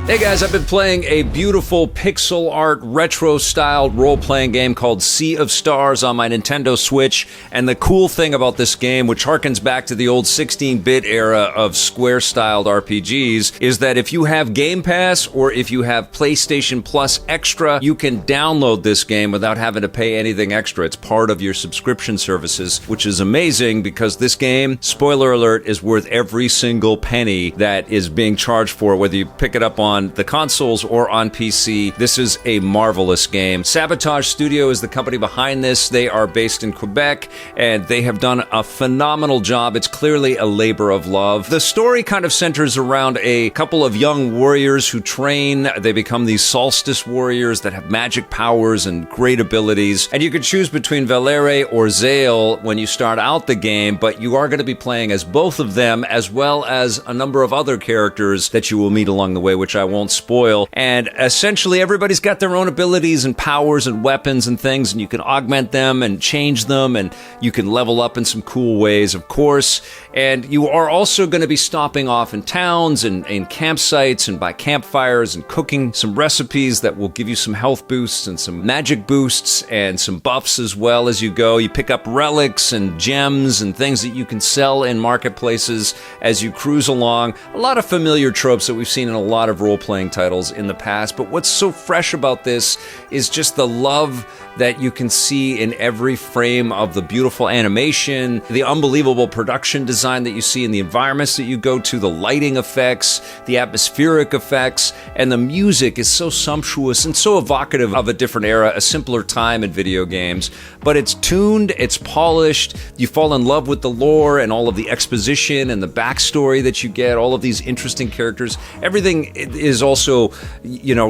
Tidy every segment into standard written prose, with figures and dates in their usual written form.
Hey guys, I've been playing a beautiful pixel art retro-styled role-playing game called Sea of Stars on my Nintendo Switch, and the cool thing about this game, which harkens back to the old 16-bit era of Square-styled RPGs, is that if you have Game Pass or if you have PlayStation Plus Extra, you can download this game without having to pay anything extra. It's part of your subscription services, which is amazing because this game, spoiler alert, is worth every single penny that is being charged for, whether you pick it up on the consoles or on PC. This is a marvelous game. Sabotage Studio is the company behind this. They are based in Quebec, and they have done a phenomenal job. It's clearly a labor of love. The story kind of centers around a couple of young warriors who train. They become these solstice warriors that have magic powers and great abilities. And you can choose between Valere or Zale when you start out the game, but you are going to be playing as both of them, as well as a number of other characters that you will meet along the way, which I won't spoil. And essentially everybody's got their own abilities and powers and weapons and things, and you can augment them and change them, and you can level up in some cool ways, of course. And you are also going to be stopping off in towns and in campsites and by campfires and cooking some recipes that will give you some health boosts and some magic boosts and some buffs as well as you go. You pick up relics and gems and things that you can sell in marketplaces as you cruise along. A lot of familiar tropes that we've seen in a lot of role-playing titles in the past, but what's so fresh about this is just the love that you can see in every frame of the beautiful animation, the unbelievable production design that you see in the environments that you go to, the lighting effects, the atmospheric effects, and the music is so sumptuous and so evocative of a different era, a simpler time in video games. But it's tuned, it's polished, you fall in love with the lore and all of the exposition and the backstory that you get, all of these interesting characters. Everything is also,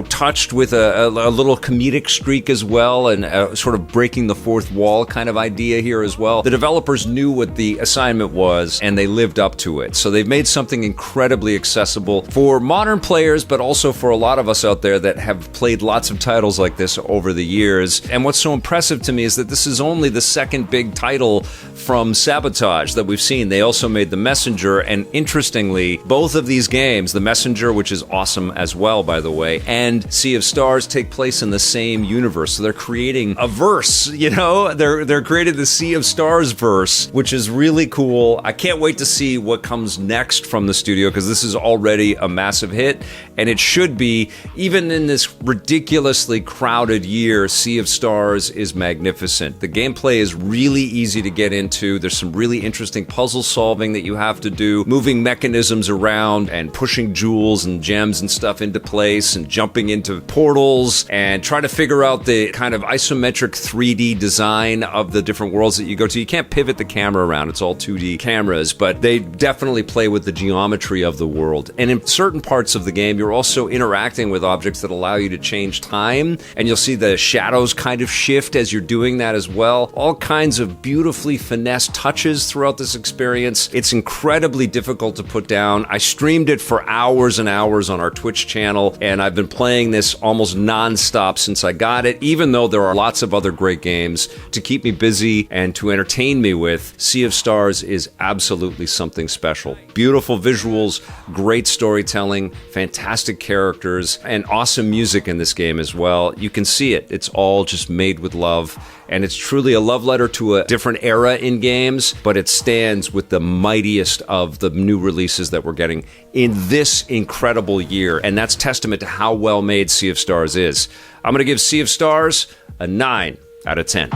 touched with a little comedic streak as well, and sort of breaking the fourth wall kind of idea here as well. The developers knew what the assignment was, and they lived up to it. So they've made something incredibly accessible for modern players, but also for a lot of us out there that have played lots of titles like this over the years. And what's so impressive to me is that this is only the second big title from Sabotage that we've seen. They also made The Messenger, and interestingly, both of these games, The Messenger, which is awesome as well, by the way, and Sea of Stars take place in the same universe. So they're creating a verse, they're creating the Sea of Stars verse, which is really cool. I can't wait to see what comes next from the studio, because this is already a massive hit, and it should be. Even in this ridiculously crowded year, Sea of Stars is magnificent. The gameplay is really easy to get into. There's some really interesting puzzle solving that you have to do, moving mechanisms around and pushing jewels and gems and stuff into place and jumping into portals and trying to figure out the kind of isometric 3D design of the different worlds that you go to. You can't pivot the camera around, it's all 2D cameras, but they definitely play with the geometry of the world. And in certain parts of the game, you're also interacting with objects that allow you to change time, and you'll see the shadows kind of shift as you're doing that as well. All kinds of beautifully finessed touches throughout this experience. It's incredibly difficult to put down. I streamed it for hours and hours on our Twitch channel, and I've been playing this almost non-stop since I got it, even though there are lots of other great games to keep me busy and to entertain me with. Sea of Stars is absolutely something special. Beautiful visuals, great storytelling, fantastic characters, and awesome music in this game as well. You can see it. It's all just made with love, and it's truly a love letter to a different era in games, but it stands with the mightiest of the new releases that we're getting in this incredible year, and that's testament to how well made Sea of Stars is. I'm going to give Sea of Stars a 9 out of 10.